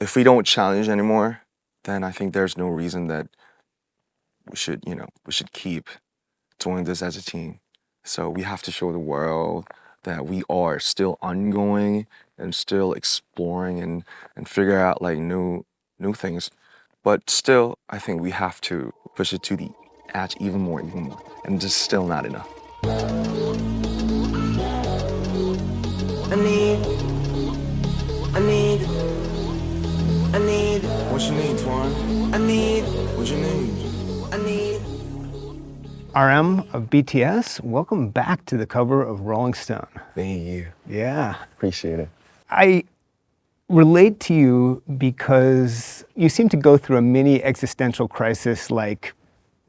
if we don't challenge anymore, then I think there's no reason that we should keep doing this as a team. So we have to show the world that we are still ongoing and still exploring and figure out like new things. But still, I think we have to push it to the edge even more, and just still not enough. I need. What you need, Twan? I need. What you need? I need. RM of BTS, welcome back to the cover of Rolling Stone. Thank you. Yeah. Appreciate it. I relate to you because you seem to go through a mini existential crisis like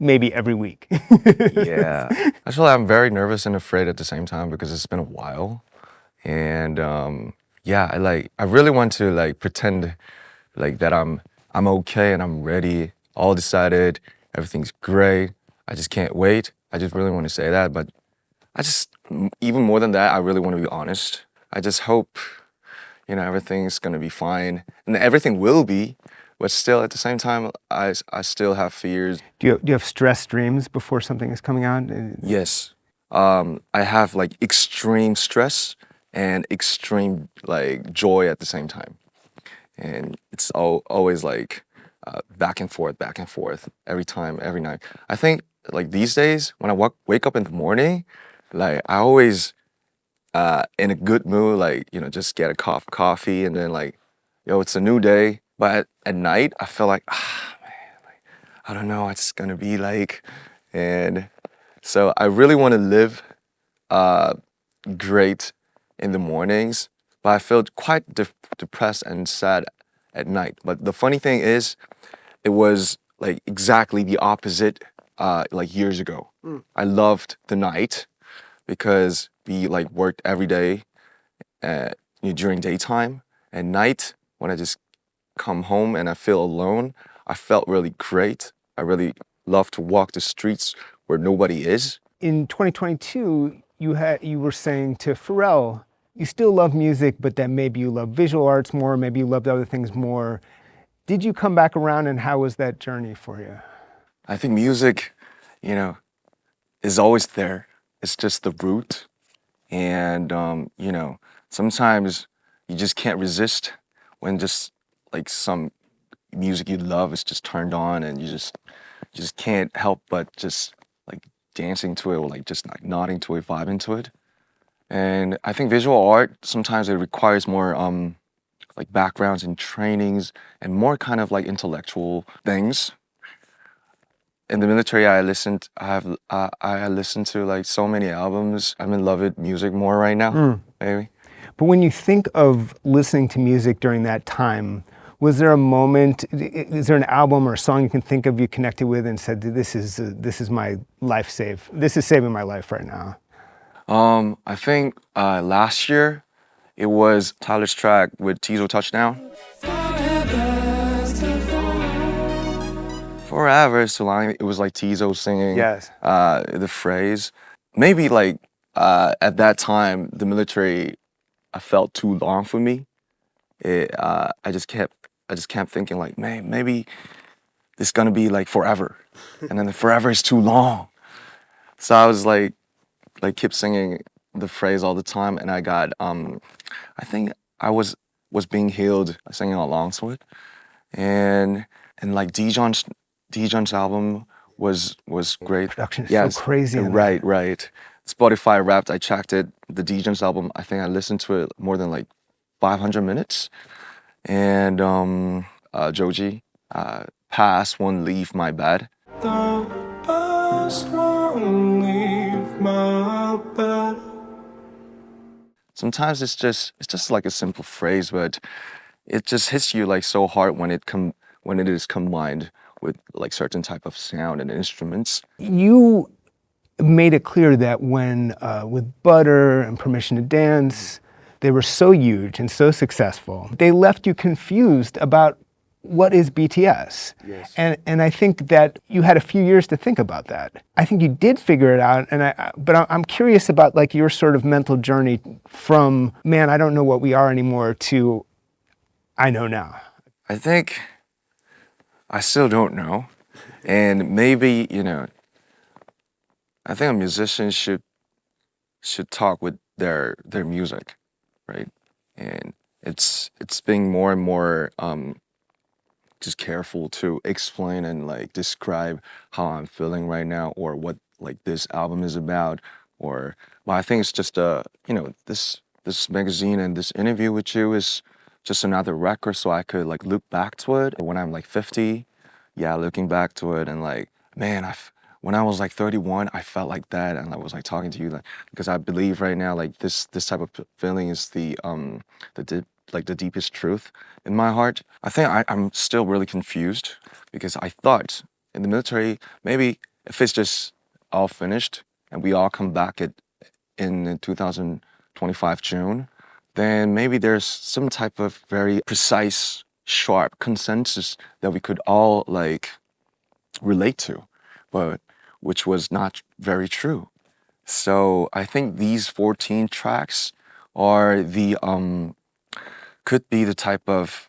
maybe every week. Yeah. Actually, I'm very nervous and afraid at the same time because it's been a while. And I really want to like pretend like that I'm okay and I'm ready, all decided, everything's great. I just can't wait. I just really want to say that, but even more than that, I really want to be honest. I just hope, everything's gonna be fine, and everything will be, but still at the same time, I still have fears. Do you have stress dreams before something is coming out? Yes, I have like extreme stress and extreme like joy at the same time, and it's always like back and forth every time, every night. I think like these days when I wake up in the morning, like I always in a good mood, like just get a cup of coffee and then like, it's a new day. But at night I feel like man, like I don't know what it's gonna be like, and so I really want to live great in the mornings, but I feel quite depressed and sad at night. But the funny thing is, it was like exactly the opposite like years ago. I loved the night because we like worked every day during daytime, and night when I just come home and I feel alone, I felt really great. I really love to walk the streets where nobody is. In 2022, you were saying to Pharrell, you still love music, but that maybe you love visual arts more, maybe you loved other things more. Did you come back around, and how was that journey for you? I think music, is always there. It's just the root. And, sometimes you just can't resist when just like some music you love is just turned on, and you just can't help but just like dancing to it, or like just like nodding to it, vibing to it. And I think visual art, sometimes it requires more like backgrounds and trainings and more kind of like intellectual things. In the military, I listened to like so many albums. I'm in love with music more right now, maybe. But when you think of listening to music during that time, was there a moment, is there an album or a song you can think of you connected with and said, this is my life this is saving my life right now? I think last year it was Tyler's track with Tizo Touchdown. Forever is too long. It was like Tizo singing the phrase. Maybe like at that time, the military I felt too long for me. I just kept thinking like, man, maybe it's gonna be like forever, and then the forever is too long. So I was like kept singing the phrase all the time, and I got I think I was being healed singing along to it, and like Dijon's album was great. Production is so crazy. Right. Spotify Wrapped, I checked it. The Dijon's album, I think I listened to it more than like 500 minutes. And Joji, Past Won't Leave My Bed. The past won't leave my bed. Sometimes it's just like a simple phrase, but it just hits you like so hard when it is combined with like certain type of sound and instruments. You made it clear that when with Butter and Permission to Dance, they were so huge and so successful, they left you confused about what is BTS. Yes. And I think that you had a few years to think about that. I think you did figure it out, but I'm curious about like your sort of mental journey from, man, I don't know what we are anymore, to I know now. I think I still don't know. And maybe, you know, I think a musician should talk with their music, right? And it's being more and more just careful to explain and like describe how I'm feeling right now or what like this album is about or well I think it's just you know this magazine and this interview with you is just another record so I could like look back to it when I'm like 50. Yeah, looking back to it and like man when I was like 31 I felt like that and I was like talking to you like because I believe right now like this type of feeling is the like the deepest truth in my heart. I think I'm still really confused because I thought in the military, maybe if it's just all finished and we all come back in 2025 June, then maybe there's some type of very precise, sharp consensus that we could all like relate to, but which was not very true. So I think these 14 tracks are the could be the type of,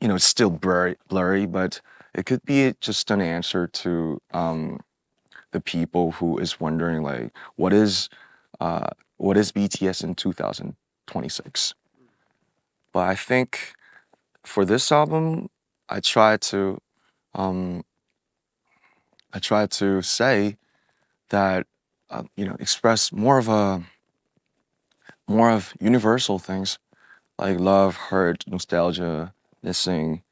you know, it's still blurry, but it could be just an answer to the people who is wondering like, what is BTS in 2026? But I think for this album, I try to um, I try to say that you know express more of universal things like love, hurt, nostalgia, missing.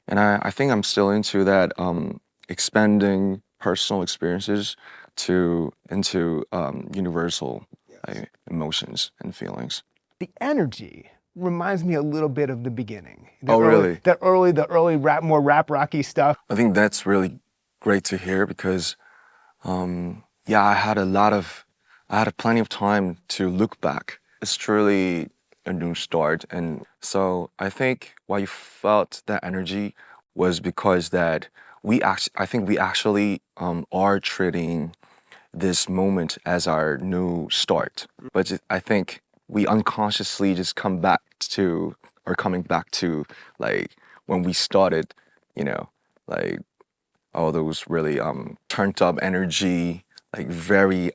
And I think I'm still into that expanding personal experiences to into universal like, emotions and feelings. The energy reminds me a little bit of the beginning. Oh, really? The early rap, more rap rocky stuff. I think that's really great to hear because yeah, I had plenty of time to look back. It's truly a new start, and so I think why you felt that energy was because that I think we actually are treating this moment as our new start. But I think we unconsciously just coming back to like when we started, you know, like all those really turned up energy, like very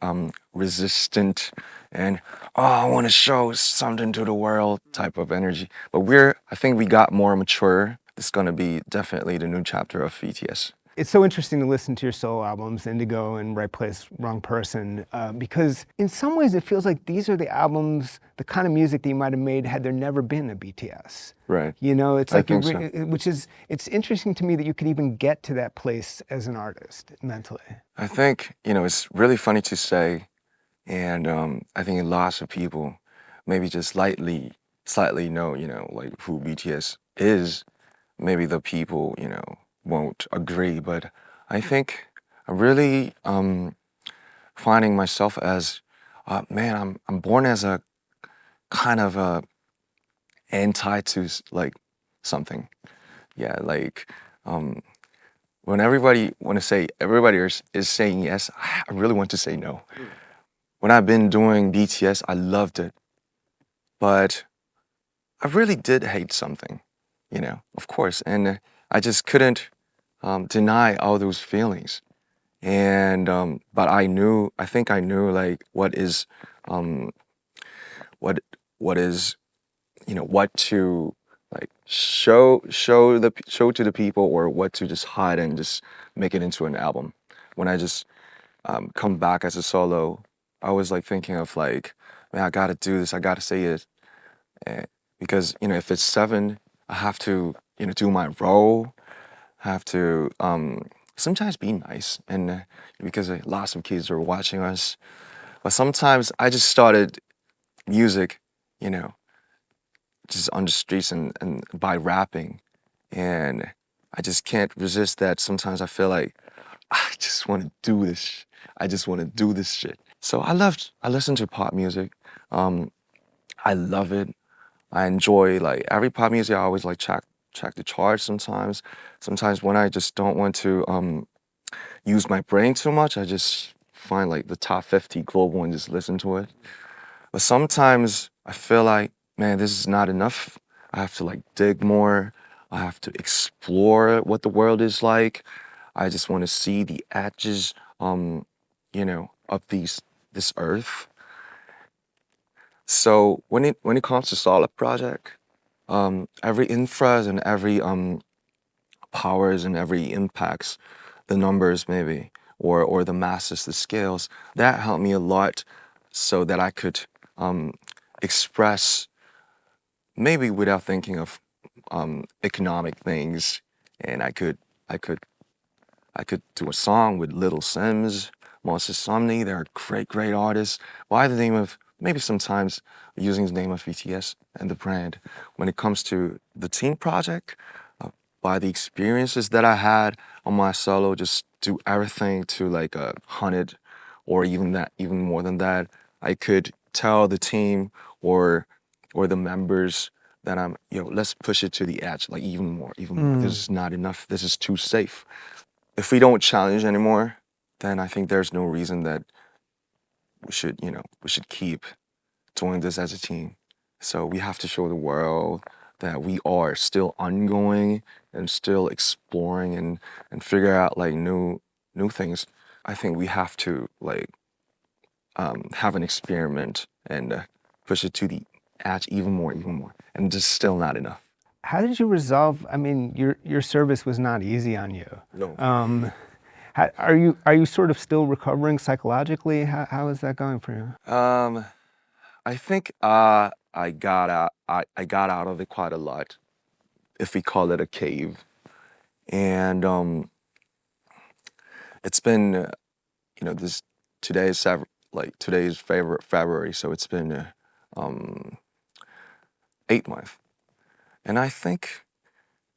resistant and oh I want to show something to the world type of energy. But I think we got more mature. It's gonna be definitely the new chapter of BTS. It's so interesting to listen to your solo albums, Indigo and Right Place, Wrong Person, because in some ways it feels like these are the albums, the kind of music that you might have made had there never been a BTS. Right. You know, it's I like, think so. which is, it's interesting to me that you could even get to that place as an artist mentally. I think, you know, it's really funny to say, and I think lots of people maybe just slightly know, you know, like who BTS is. Maybe the people, you know, won't agree, but I think I'm really finding myself as, man, I'm born as a kind of a anti to like something. Yeah, like when everybody is saying yes, I really want to say no. When I've been doing BTS, I loved it, but I really did hate something, you know, of course, and I just couldn't deny all those feelings. And but I think I knew like um, what is, you know, what to like show to the people or what to just hide and just make it into an album. When I just come back as a solo, I was like thinking of like, man, I gotta do this, I gotta say it. Eh, because, you know, if it's seven, I have to, you know, do my role, have to sometimes be nice and because lots of kids are watching us. But sometimes I just started music, you know, just on the streets and by rapping. And I just can't resist that. Sometimes I feel like I just want to do this. I just want to do this shit. So I listen to pop music. I love it. I enjoy like every pop music. I always like check the charts sometimes. Sometimes when I just don't want to use my brain too much, I just find like the top 50 global and just listen to it. But sometimes I feel like, man, this is not enough. I have to like dig more. I have to explore what the world is like. I just want to see the edges, of this earth. So when it comes to solo project, every infras and every powers and every impacts, the numbers maybe, or the masses, the scales, that helped me a lot, so that I could express maybe without thinking of economic things, and I could do a song with Little Sims, Moses Sumney. They're great artists. Why the name of, maybe sometimes using the name of BTS and the brand. When it comes to the team project, by the experiences that I had on my solo, just do everything to like 100, or even more than that. I could tell the team or the members that let's push it to the edge, like even more, even more. This is not enough. This is too safe. If we don't challenge anymore, then I think there's no reason that we should keep doing this as a team. So we have to show the world that we are still ongoing and still exploring and figure out like new things. I think we have to like have an experiment and push it to the edge even more, and just still not enough. How did you resolve? I mean, your service was not easy on you. No. Are you sort of still recovering psychologically? How is that going for you? I think I got out. I got out of it quite a lot, if we call it a cave, and it's been this today's February, so it's been 8 months, and I think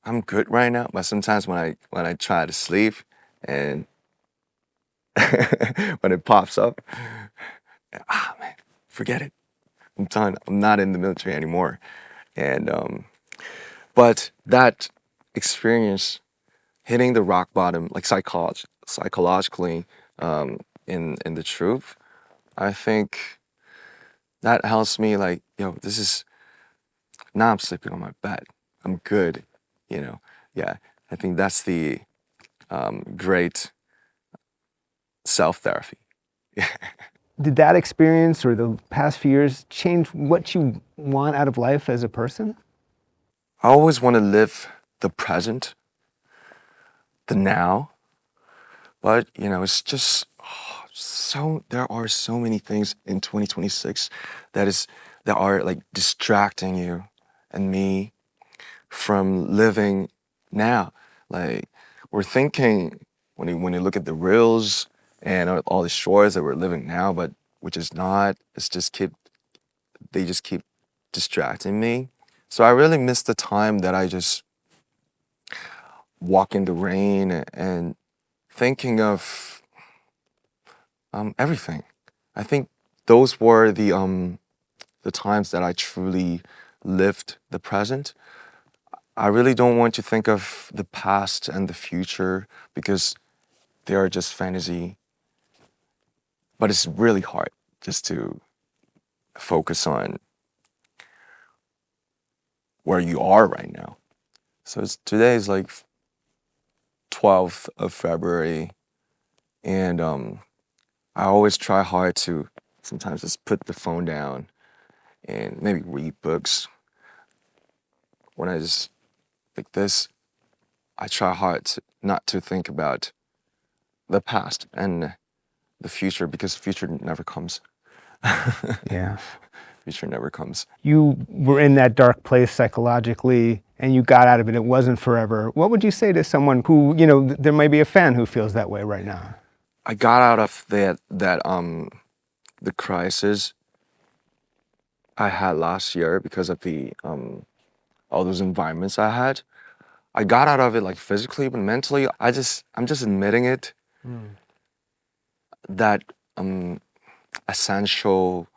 I'm good right now. But sometimes when I try to sleep and when it pops up, man, forget it. I'm done. I'm not in the military anymore. And but that experience, hitting the rock bottom, like psychologically, in the truth, I think that helps me. Like, this is now I'm sleeping on my bed. I'm good. Yeah. I think that's the great self therapy. Did that experience or the past few years change what you want out of life as a person? I always want to live the present, the now, but it's just there are so many things in 2026 that are like distracting you and me from living now. Like, we're thinking when you look at the reels and all the shores that we're living now, but which is not. They just keep distracting me. So I really miss the time that I just walk in the rain and thinking of everything. I think those were the times that I truly lived the present. I really don't want to think of the past and the future because they are just fantasy. But it's really hard just to focus on where you are right now. So today is like 12th of February, and I always try hard to sometimes just put the phone down and maybe read books. When I just like this, I try hard not to think about the past and the future, because the future never comes. Yeah. Future never comes. You were in that dark place psychologically and you got out of it. It wasn't forever. What would you say to someone who, there may be a fan who feels that way right now? I got out of the crisis I had last year because of the all those environments I had. I got out of it like physically, but mentally, I'm just admitting it. That essential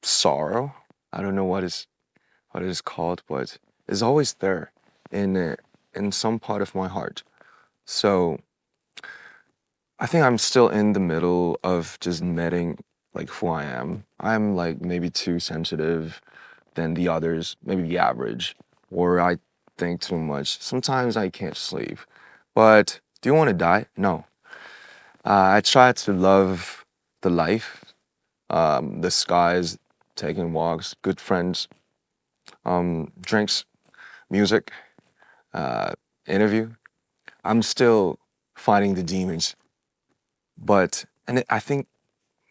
sorrow, I don't know what it is called, but it's always there in some part of my heart. So I think I'm still in the middle of just admitting like who I am. I'm like maybe too sensitive than the others, maybe the average, or I think too much. Sometimes I can't sleep. But do you want to die? No. I try to love the life, the skies, taking walks, good friends, drinks, music, interview. I'm still fighting the demons. I think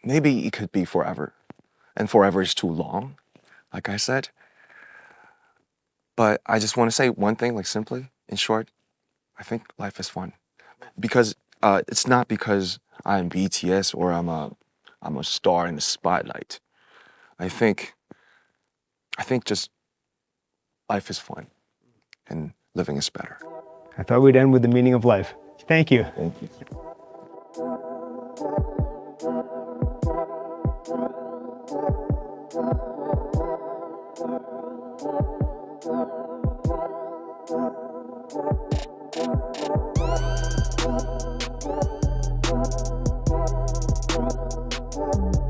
maybe it could be forever. And forever is too long, like I said. But I just want to say one thing, like simply, in short, I think life is fun. Because it's not because I'm BTS or I'm a star in the spotlight. I think just life is fun and living is better. I thought we'd end with the meaning of life. Thank you. Thank you. Thank you.